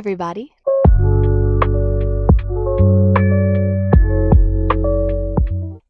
everybody.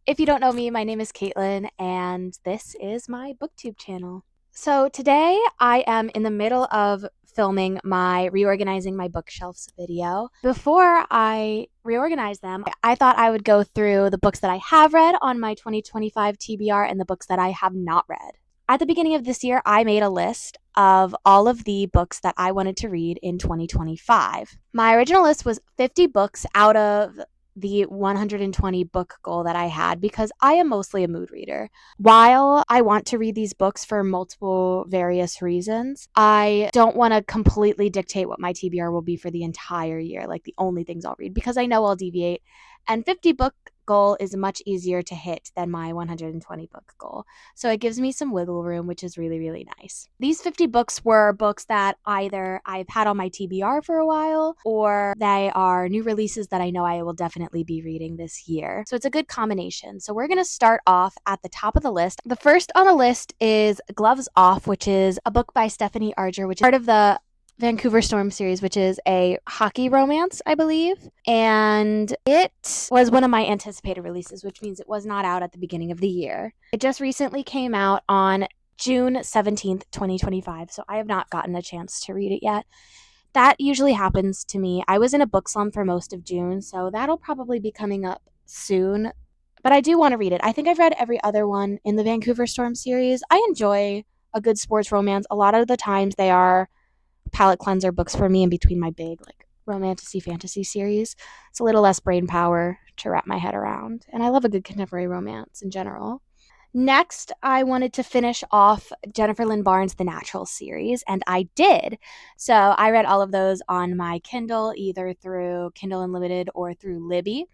If you don't know me, my name is Caitlin, and this is my booktube channel. So today I am in the middle of filming my reorganizing my bookshelves video. Before I reorganize them, I thought I would go through the books that I have read on my 2025 TBR and the books that I have not read. At the beginning of this year, I made a list of all of the books that I wanted to read in 2025. My original list was 50 books out of the 120 book goal that I had because I am mostly a mood reader. While I want to read these books for multiple various reasons, I don't want to completely dictate what my TBR will be for the entire year, like the only things I'll read, because I know I'll deviate. And 50 book goal is much easier to hit than my 120 book goal. So it gives me some wiggle room, which is really, really nice. These 50 books were books that either I've had on my TBR for a while or they are new releases that I know I will definitely be reading this year. So it's a good combination. So we're going to start off at the top of the list. The first on the list is Gloves Off, which is a book by Stephanie Arger, which is part of the Vancouver Storm series, which is a hockey romance, I believe. And it was one of my anticipated releases, which means it was not out at the beginning of the year. It just recently came out on June 17th, 2025, so I have not gotten a chance to read it yet. That usually happens to me. I was in a book slump for most of June, so that'll probably be coming up soon. But I do want to read it. I think I've read every other one in the Vancouver Storm series. I enjoy a good sports romance. A lot of the times they are palate cleanser books for me in between my big romantasy fantasy series. It's a little less brain power to wrap my head around, and I love a good contemporary romance in general. Next, I wanted to finish off Jennifer Lynn Barnes' The Natural series, and I did. So I read all of those on my Kindle, either through Kindle Unlimited or through Libby.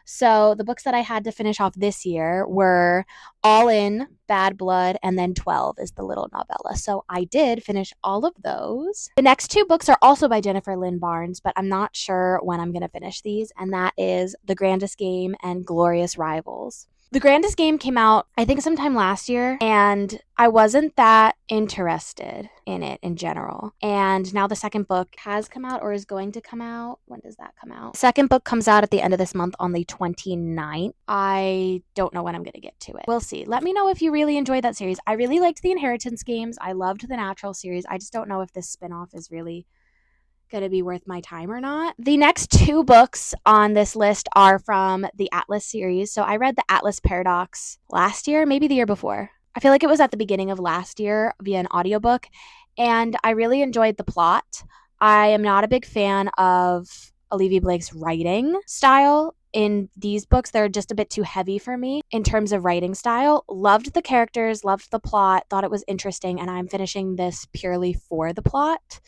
So the books that I had to finish off this year were All In, Bad Blood, and then 12 is the little novella. So I did finish all of those. The next two books are also by Jennifer Lynn Barnes, but I'm not sure when I'm going to finish these, and that is The Grandest Game and Glorious Rivals. The Grandest Game came out, I think, sometime last year, and I wasn't that interested in it in general. And now the second book has come out or is going to come out. When does that come out? The second book comes out at the end of this month on the 29th. I don't know when I'm going to get to it. We'll see. Let me know if you really enjoyed that series. I really liked the Inheritance games. I loved the Natural series. I just don't know if this spinoff is really going to be worth my time or not. The next two books on this list are from the Atlas series. So I read the Atlas Paradox last year, maybe the year before. I feel like it was at the beginning of last year via an audiobook, and I really enjoyed the plot. I am not a big fan of Olivia Blake's writing style in these books. They're just a bit too heavy for me in terms of writing style. Loved the characters, loved the plot, thought it was interesting, and I'm finishing this purely for the plot.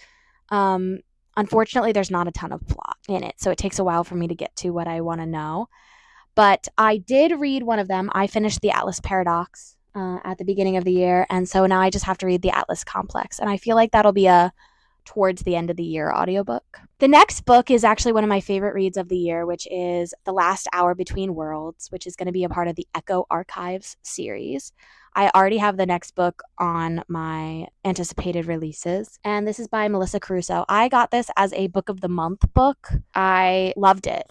Unfortunately, there's not a ton of plot in it, so it takes a while for me to get to what I want to know. But I did read one of them. I finished the Atlas Paradox at the beginning of the year, and so now I just have to read the Atlas Complex, and I feel like that'll be a towards the end of the year audiobook. The next book is actually one of my favorite reads of the year, which is The Last Hour Between Worlds, which is going to be a part of the Echo Archives series. I already have the next book on my anticipated releases, and this is by Melissa Caruso. I got this as a book of the month book. I loved it.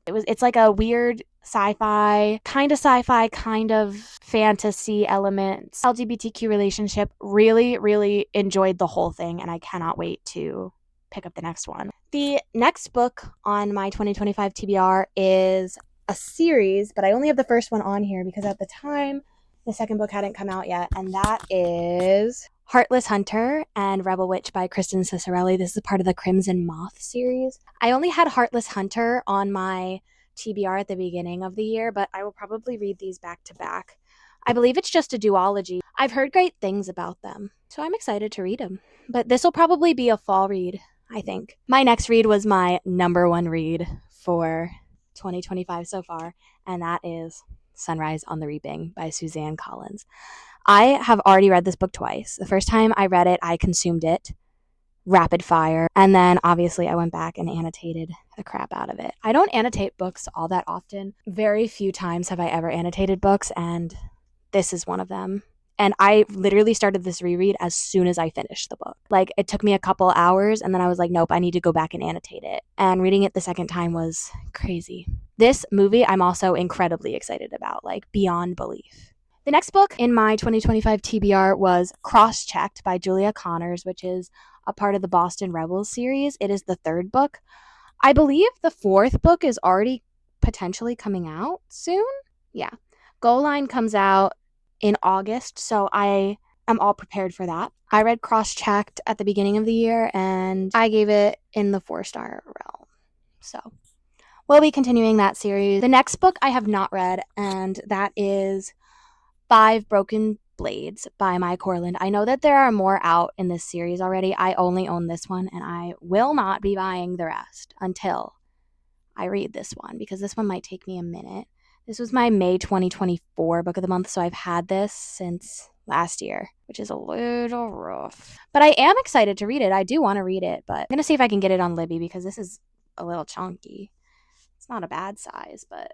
It's like a weird sci-fi, kind of fantasy elements, LGBTQ relationship. Really, really enjoyed the whole thing, and I cannot wait to pick up the next one. The next book on my 2025 TBR is a series, but I only have the first one on here because at the time the second book hadn't come out yet, and that is Heartless Hunter and Rebel Witch by Kristen Cicerelli. This is part of the Crimson Moth series. I only had Heartless Hunter on my TBR at the beginning of the year, but I will probably read these back to back. I believe it's just a duology. I've heard great things about them, so I'm excited to read them. But this will probably be a fall read, I think. My next read was my number one read for 2025 so far, and that is Sunrise on the Reaping by Suzanne Collins. I have already read this book twice. The first time I read it, I consumed it rapid fire, and then obviously I went back and annotated the crap out of it. I don't annotate books all that often. Very few times have I ever annotated books, and this is one of them. And I literally started this reread as soon as I finished the book. Like, it took me a couple hours, and then I was like, nope, I need to go back and annotate it. And reading it the second time was crazy. This movie I'm also incredibly excited about, like beyond belief. The next book in my 2025 TBR was Cross-Checked by Julia Connors, which is a part of the Boston Rebels series. It is the third book. I believe the fourth book is already potentially coming out soon. Yeah. Goal Line comes out in August, so I am all prepared for that. I read Cross-Checked at the beginning of the year, and I gave it in the 4-star realm. So we'll be continuing that series. The next book I have not read, and that is 5 Broken Blades by Mai Corland. I know that there are more out in this series already. I only own this one, and I will not be buying the rest until I read this one, because this one might take me a minute. This was my May 2024 book of the month, so I've had this since last year, which is a little rough. But I am excited to read it. I do want to read it, but I'm going to see if I can get it on Libby, because this is a little chunky. It's not a bad size, but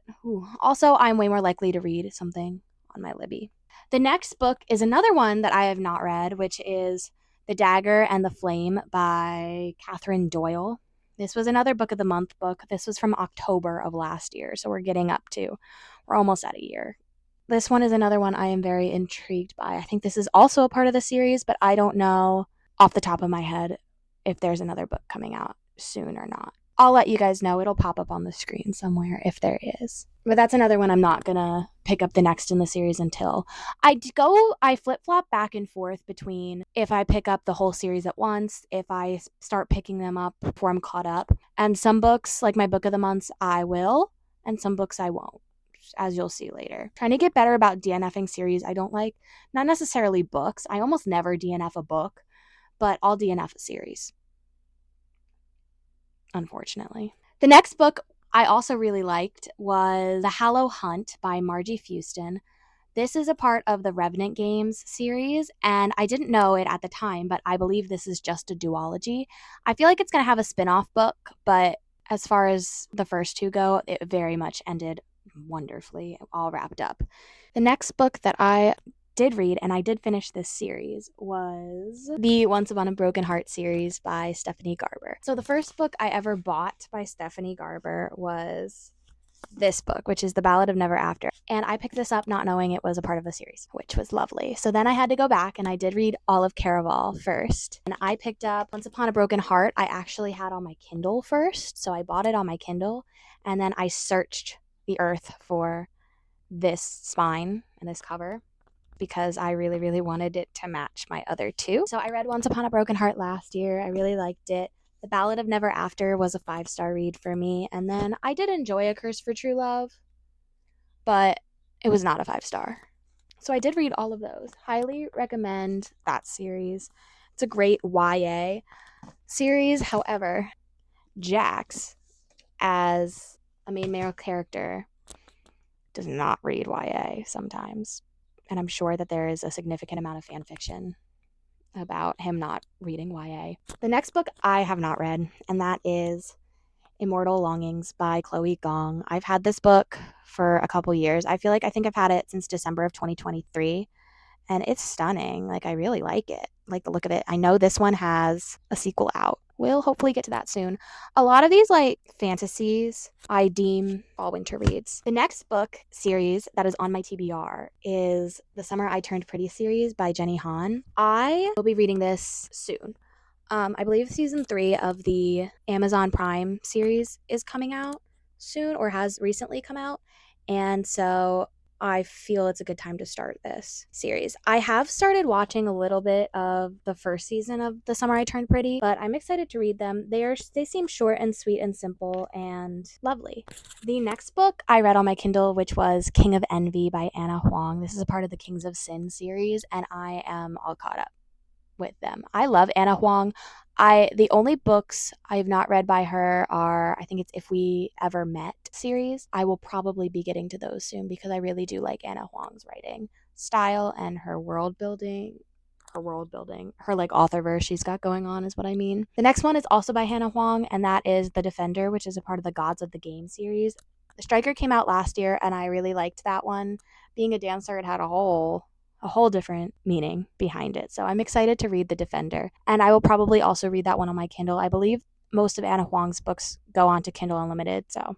also I'm way more likely to read something on my Libby. The next book is another one that I have not read, which is The Dagger and the Flame by Catherine Doyle. This was another book of the month book. This was from October of last year, so we're almost at a year. This one is another one I am very intrigued by. I think this is also a part of the series, but I don't know off the top of my head if there's another book coming out soon or not. I'll let you guys know. It'll pop up on the screen somewhere if there is. But that's another one I'm not going to pick up the next in the series until I flip-flop back and forth between if I pick up the whole series at once, if I start picking them up before I'm caught up. And some books, like my book of the months, I will, and some books I won't, as you'll see later. Trying to get better about DNFing series I don't like. Not necessarily books. I almost never DNF a book, but I'll DNF a series, unfortunately. The next book I also really liked was The Hallow Hunt by Margie Fuston. This is a part of the Revenant Games series, and I didn't know it at the time, but I believe this is just a duology. I feel like it's going to have a spin-off book, but as far as the first two go, it very much ended wonderfully, all wrapped up. The next book that I did read, and I did finish this series, was the Once Upon a Broken Heart series by Stephanie Garber. So the first book I ever bought by Stephanie Garber was this book, which is The Ballad of Never After. And I picked this up not knowing it was a part of the series, which was lovely. So then I had to go back, and I did read all of Caraval first. And I picked up Once Upon a Broken Heart. I actually had on my Kindle first, so I bought it on my Kindle. And then I searched the earth for this spine and this cover, because I really, really wanted it to match my other two. So I read Once Upon a Broken Heart last year. I really liked it. The Ballad of Never After was a 5-star read for me. And then I did enjoy A Curse for True Love, but it was not a 5-star. So I did read all of those. Highly recommend that series. It's a great YA series. However, Jax, as a main male character, does not read YA sometimes. And I'm sure that there is a significant amount of fan fiction about him not reading YA. The next book I have not read, and that is Immortal Longings by Chloe Gong. I've had this book for a couple years. I think I've had it since December of 2023, and it's stunning. Like, I really like it. Like the look of it. I know this one has a sequel out. We'll hopefully get to that soon. A lot of these like fantasies I deem fall winter reads. The next book series that is on my TBR is The Summer I Turned Pretty series by Jenny Han. I will be reading this soon. I believe season 3 of the Amazon Prime series is coming out soon, or has recently come out. And so I feel it's a good time to start this series. I have started watching a little bit of the first season of The Summer I Turned Pretty, but I'm excited to read them. They seem short and sweet and simple and lovely. The next book I read on my Kindle, which was King of Envy by Anna Huang. This is a part of the Kings of Sin series, and I am all caught up with them. I love Anna Huang. The only books I've not read by her are, I think it's If We Ever Met series. I will probably be getting to those soon, because I really do like Anna Huang's writing style and her world building, her like author verse she's got going on is what I mean. The next one is also by Hannah Huang, and that is The Defender, which is a part of the Gods of the Game series. The Striker came out last year, and I really liked that one. Being a dancer, it had a whole a whole different meaning behind it. So I'm excited to read The Defender. And I will probably also read that one on my Kindle. I believe most of Anna Huang's books go on to Kindle Unlimited, so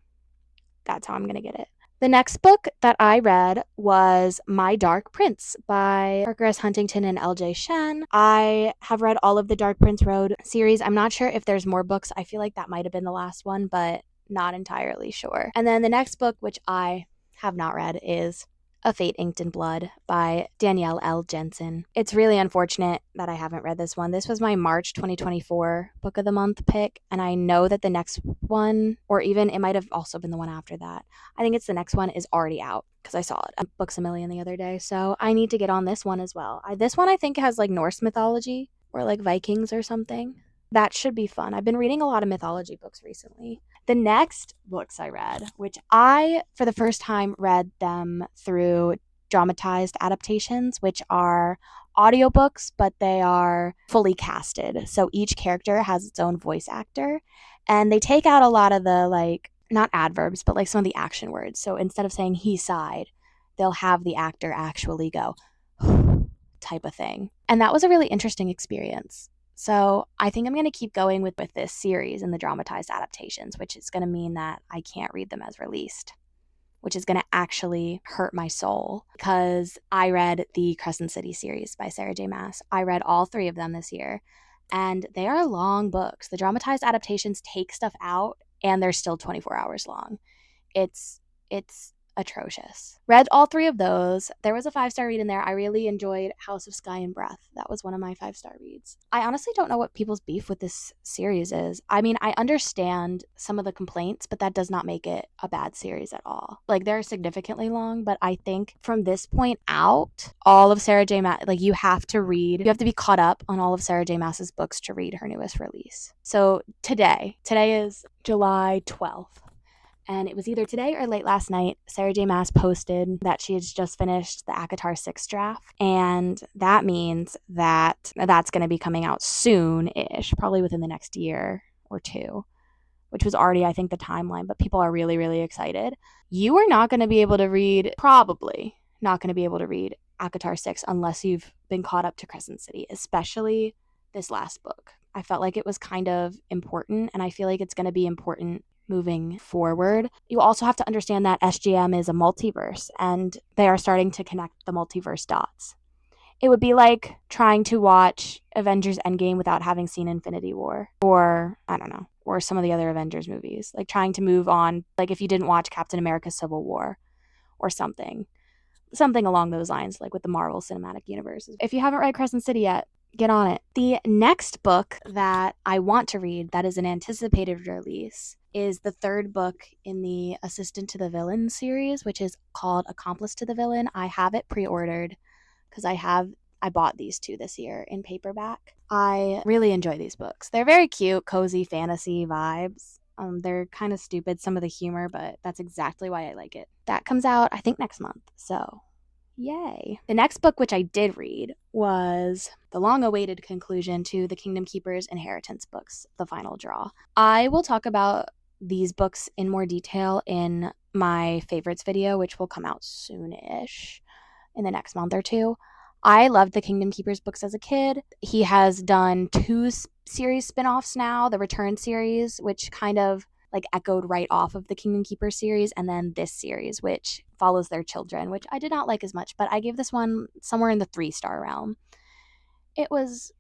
that's how I'm going to get it. The next book that I read was My Dark Prince by Parker S. Huntington and L.J. Shen. I have read all of the Dark Prince Road series. I'm not sure if there's more books. I feel like that might have been the last one, but not entirely sure. And then the next book, which I have not read, is A Fate Inked in Blood by Danielle L. Jensen. It's really unfortunate that I haven't read this one. This was my March 2024 Book of the Month pick, and I know that the next one, or even it might have also been the one after that, I think it's the next one, is already out because I saw it at Books A Million the other day. So I need to get on this one as well. This one I think has like Norse mythology or like Vikings or something. That should be fun. I've been reading a lot of mythology books recently. The next books I read, which I, for the first time, read them through dramatized adaptations, which are audiobooks, but they are fully casted. So each character has its own voice actor, and they take out a lot of the, like, not adverbs, but like some of the action words. So instead of saying he sighed, they'll have the actor actually go type of thing. And that was a really interesting experience. So I think I'm going to keep going with this series and the dramatized adaptations, which is going to mean that I can't read them as released, which is going to actually hurt my soul because I read the Crescent City series by Sarah J. Maas. I read all 3 of them this year, and they are long books. The dramatized adaptations take stuff out, and they're still 24 hours long. It's atrocious. Read all 3 of those. There was a 5-star read in there. I really enjoyed House of Sky and Breath. That was one of my 5-star reads. I honestly don't know what people's beef with this series is. I mean, I understand some of the complaints, but that does not make it a bad series at all. Like, they're significantly long, but I think from this point out, all of Sarah J. Maas, like, you have to be caught up on all of Sarah J. Maas's books to read her newest release. So today is July 12th. And it was either today or late last night, Sarah J. Maas posted that she has just finished the ACOTAR 6 draft. And that means that that's going to be coming out soon-ish, probably within the next year or 2, which was already, I think, the timeline. But people are really, really excited. You are not going to be able to read, probably not going to be able to read ACOTAR 6 unless you've been caught up to Crescent City, especially this last book. I felt like it was kind of important, and I feel like it's going to be important moving forward. You also have to understand that SGM is a multiverse, and they are starting to connect the multiverse dots. It would be like trying to watch Avengers Endgame without having seen Infinity War, or I don't know, or some of the other Avengers movies. Like trying to move on, like if you didn't watch Captain America Civil War or something along those lines, like with the Marvel Cinematic Universe. If you haven't read Crescent City yet, get on it. The next book that I want to read that is an anticipated release is the 3rd book in the Assistant to the Villain series, which is called Accomplice to the Villain. I have it pre-ordered because I bought these 2 this year in paperback. I really enjoy these books. They're very cute, cozy fantasy vibes. They're kind of stupid, some of the humor, but that's exactly why I like it. That comes out, I think, next month. So yay. The next book, which I did read, was the long-awaited conclusion to the Kingdom Keeper's Inheritance books, The Final Draw. I will talk about these books in more detail in my favorites video, which will come out soon-ish, in the next month or 2. I loved the Kingdom Keeper's books as a kid. He has done 2 series spin-offs now, the Return series, which kind of like echoed right off of the Kingdom Keeper series, and then this series, which follows their children, which I did not like as much, but I gave this one somewhere in the 3-star realm. It was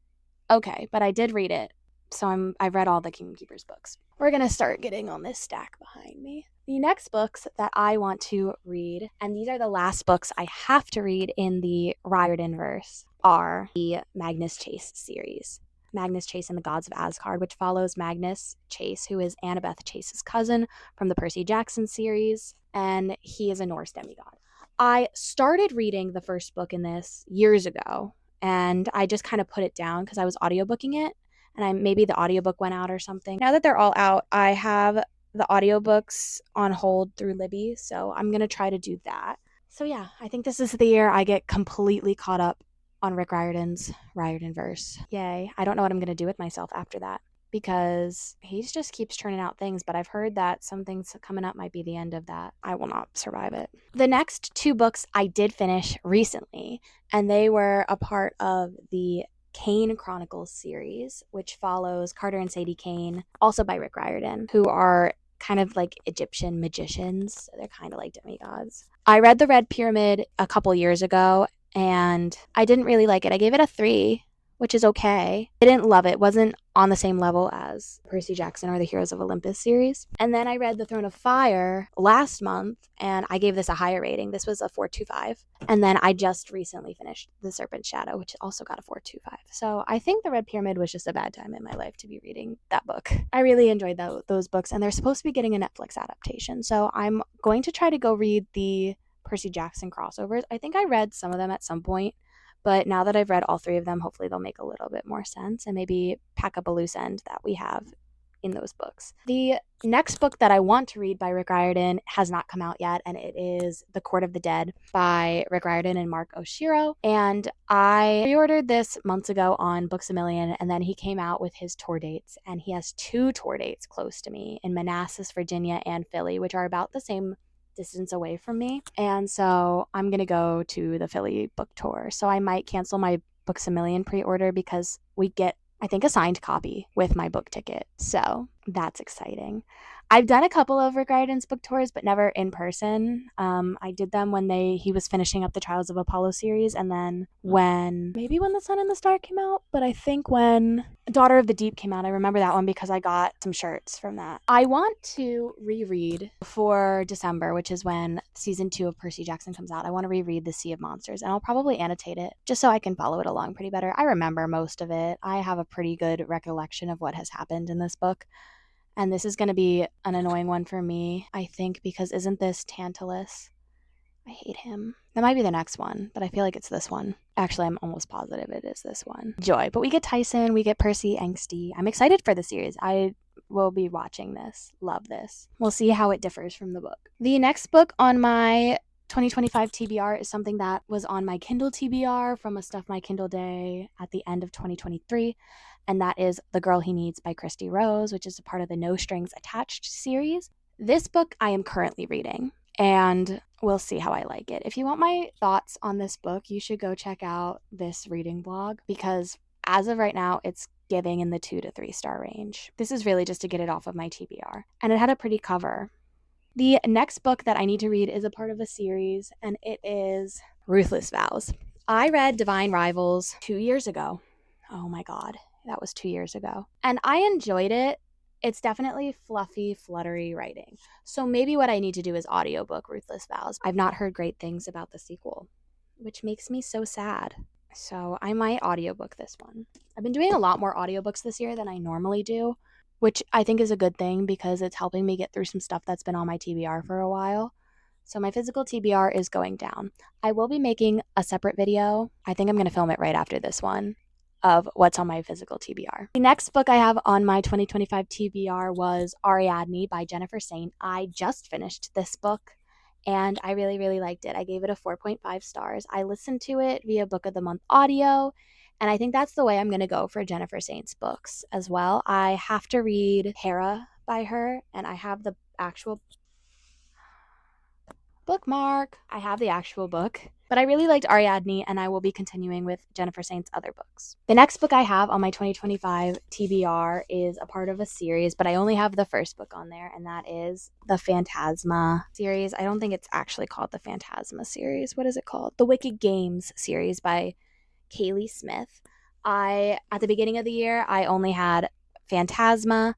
okay, but I did read it, so I've read all the Kingdom Keeper's books. We're going to start getting on this stack behind me. The next books that I want to read, and these are the last books I have to read in the Riordanverse, are the Magnus Chase series. Magnus Chase and the Gods of Asgard, which follows Magnus Chase, who is Annabeth Chase's cousin from the Percy Jackson series, and he is a Norse demigod. I started reading the first book in this years ago, and I just kind of put it down because I was audiobooking it, and maybe the audiobook went out or something. Now that they're all out, I have the audiobooks on hold through Libby, so I'm going to try to do that. So yeah, I think this is the year I get completely caught up on Rick Riordan's Riordanverse. Yay. I don't know what I'm going to do with myself after that. because he just keeps churning out things, but I've heard that some things coming up might be the end of that. I will not survive it. The next 2 books I did finish recently, and they were a part of the Kane Chronicles series, which follows Carter and Sadie Kane, also by Rick Riordan, who are kind of like Egyptian magicians. So they're kind of like demigods. I read The Red Pyramid a couple years ago, and I didn't really like it. I gave it a 3, which is okay. I didn't love it. Wasn't on the same level as Percy Jackson or the Heroes of Olympus series. And then I read The Throne of Fire last month, and I gave this a higher rating. This was a 4.25. And then I just recently finished The Serpent's Shadow, which also got a 4.25. So I think The Red Pyramid was just a bad time in my life to be reading that book. I really enjoyed those books, and they're supposed to be getting a Netflix adaptation. So I'm going to try to go read the Percy Jackson crossovers. I think I read some of them at some point, but now that I've read all 3 of them, hopefully they'll make a little bit more sense and maybe pack up a loose end that we have in those books. The next book that I want to read by Rick Riordan has not come out yet, and it is The Court of the Dead by Rick Riordan and Mark Oshiro. And I pre-ordered this months ago on Books A Million, and then he came out with his tour dates, and he has 2 tour dates close to me in Manassas, Virginia, and Philly, which are about the same distance away from me. And so I'm going to go to the Philly book tour. So I might cancel my Books A Million pre-order because we get, I think, a signed copy with my book ticket. So that's exciting. I've done a couple of Rick Riordan's book tours, but never in person. I did them when he was finishing up the Trials of Apollo series, and then maybe when The Sun and the Star came out, but I think when Daughter of the Deep came out, I remember that one because I got some shirts from that. I want to reread before December, which is when season 2 of Percy Jackson comes out. I want to reread The Sea of Monsters, and I'll probably annotate it just so I can follow it along pretty better. I remember most of it. I have a pretty good recollection of what has happened in this book. And this is going to be an annoying one for me, I think, because isn't this Tantalus? I hate him. That might be the next one, but I feel like it's this one. Actually, I'm almost positive it is this one. Joy. But we get Tyson, we get Percy, Angsty. I'm excited for the series. I will be watching this. Love this. We'll see how it differs from the book. The next book on my 2025 TBR is something that was on my Kindle TBR from a Stuff My Kindle Day at the end of 2023. And that is The Girl He Needs by Christy Rose, which is a part of the No Strings Attached series. This book I am currently reading, and we'll see how I like it. If you want my thoughts on this book, you should go check out this reading blog, because as of right now, it's giving in the 2 to 3 star range. This is really just to get it off of my TBR. And it had a pretty cover. The next book that I need to read is a part of a series, and it is Ruthless Vows. I read Divine Rivals 2 years ago. Oh my God. That was 2 years ago. And I enjoyed it. It's definitely fluffy, fluttery writing. So maybe what I need to do is audiobook Ruthless Vows. I've not heard great things about the sequel, which makes me so sad. So I might audiobook this one. I've been doing a lot more audiobooks this year than I normally do, which I think is a good thing because it's helping me get through some stuff that's been on my TBR for a while. So my physical TBR is going down. I will be making a separate video. I think I'm going to film it right after this one, of what's on my physical TBR. The next book I have on my 2025 TBR was Ariadne by Jennifer Saint. I just finished this book, and I really, really liked it. I gave it a 4.5 stars. I listened to it via Book of the Month audio, and I think that's the way I'm going to go for Jennifer Saint's books as well. I have to read Hera by her, and I have the actual bookmark. I have the actual book, but I really liked Ariadne, and I will be continuing with Jennifer Saint's other books. The next book I have on my 2025 TBR is a part of a series, but I only have the first book on there, and that is the Phantasma series. I don't think it's actually called the Phantasma series. What is it called? The Wicked Games series by Kaylee Smith. At the beginning of the year, I only had Phantasma,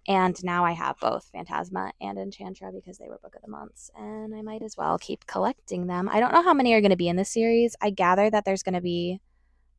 and now I have both Phantasma and Enchantra because they were Book of the Months, and I might as well keep collecting them. I don't know how many are going to be in this series. I gather that there's going to be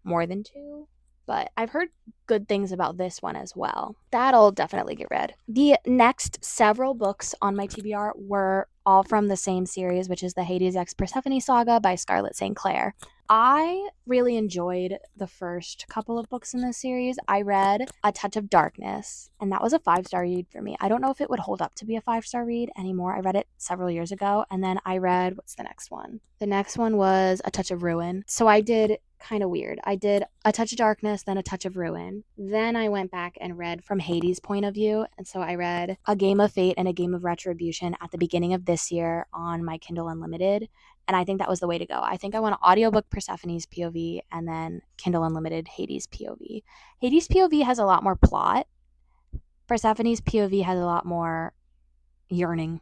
more than 2, but I've heard good things about this one as well. That'll definitely get read. The next several books on my TBR were all from the same series, which is the Hades X Persephone saga by Scarlett St. Clair. I really enjoyed the first couple of books in this series. I read A Touch of Darkness, and that was a 5-star read for me. I don't know if it would hold up to be a 5-star read anymore. I read it several years ago, and then I read, what's the next one? The next one was A Touch of Ruin. So I did kind of weird. I did A Touch of Darkness, then A Touch of Ruin. Then I went back and read from Hades' point of view. And so I read A Game of Fate and A Game of Retribution at the beginning of this year on my Kindle Unlimited. And I think that was the way to go. I think I want to audiobook Persephone's POV and then Kindle Unlimited Hades' POV. Hades' POV has a lot more plot. Persephone's POV has a lot more yearning.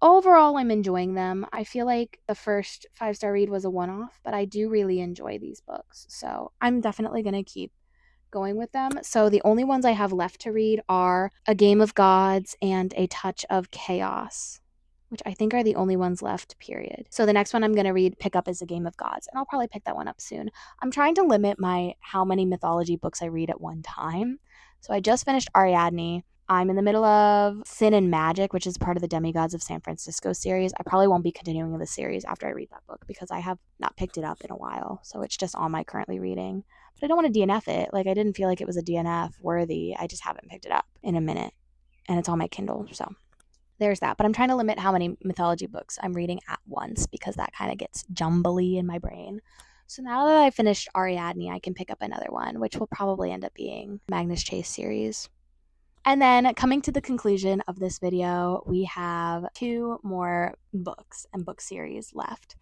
Overall, I'm enjoying them. I feel like the first 5-star read was a one-off, but I do really enjoy these books. So I'm definitely going to keep going with them. So the only ones I have left to read are A Game of Gods and A Touch of Chaos, which I think are the only ones left, period. So the next one I'm going to pick up is A Game of Gods, and I'll probably pick that one up soon. I'm trying to limit how many mythology books I read at one time. So I just finished Ariadne. I'm in the middle of Sin and Magic, which is part of the Demigods of San Francisco series. I probably won't be continuing the series after I read that book because I have not picked it up in a while. So it's just on my currently reading. But I don't want to DNF it. Like, I didn't feel like it was a DNF worthy. I just haven't picked it up in a minute. And it's on my Kindle, so there's that. But I'm trying to limit how many mythology books I'm reading at once because that kind of gets jumbly in my brain. So now that I finished Ariadne, I can pick up another one, which will probably end up being Magnus Chase series. And then coming to the conclusion of this video, we have 2 more books and book series left.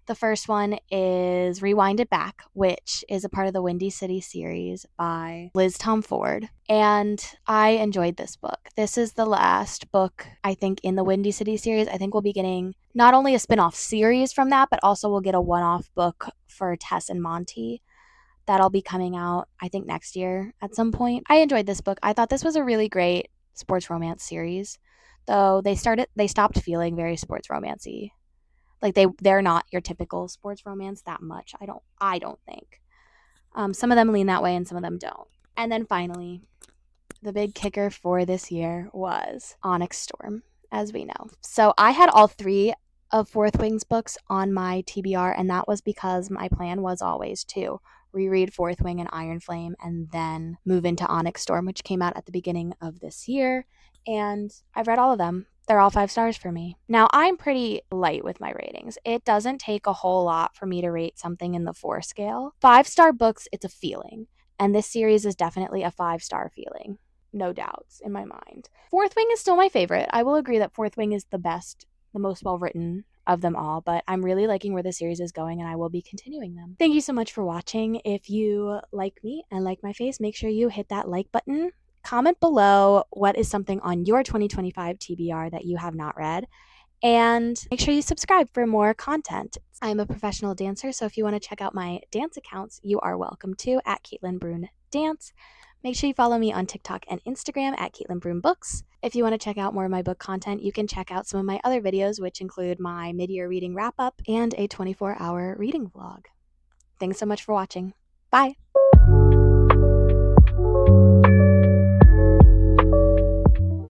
The first one is Rewind It Back, which is a part of the Windy City series by Liz Tom Ford. And I enjoyed this book. This is the last book, I think, in the Windy City series. I think we'll be getting not only a spin-off series from that, but also we'll get a one-off book for Tess and Monty. That'll be coming out, I think, next year at some point. I enjoyed this book. I thought this was a really great sports romance series, though they stopped feeling very sports romancy. Like they're not your typical sports romance that much. I don't think. Some of them lean that way and some of them don't. And then finally, the big kicker for this year was Onyx Storm, as we know. So I had all 3 of Fourth Wing's books on my TBR, and that was because my plan was always to reread Fourth Wing and Iron Flame and then move into Onyx Storm, which came out at the beginning of this year. And I've read all of them. They're all 5 stars for me. Now, I'm pretty light with my ratings. It doesn't take a whole lot for me to rate something in the 4 scale. 5-star books, it's a feeling. And this series is definitely a 5-star feeling. No doubts in my mind. Fourth Wing is still my favorite. I will agree that Fourth Wing is the best, the most well-written of them all, but I'm really liking where the series is going and I will be continuing them. Thank you so much for watching. If you like me and like my face, make sure you hit that like button. Comment below what is something on your 2025 TBR that you have not read, and make sure you subscribe for more content. I'm a professional dancer, so if you want to check out my dance accounts, you are welcome to at Caitlin Brune Dance. Make sure you follow me on TikTok and Instagram at Caitlin Brune Books. If you want to check out more of my book content, you can check out some of my other videos, which include my mid-year reading wrap-up and a 24-hour reading vlog. Thanks so much for watching. Bye!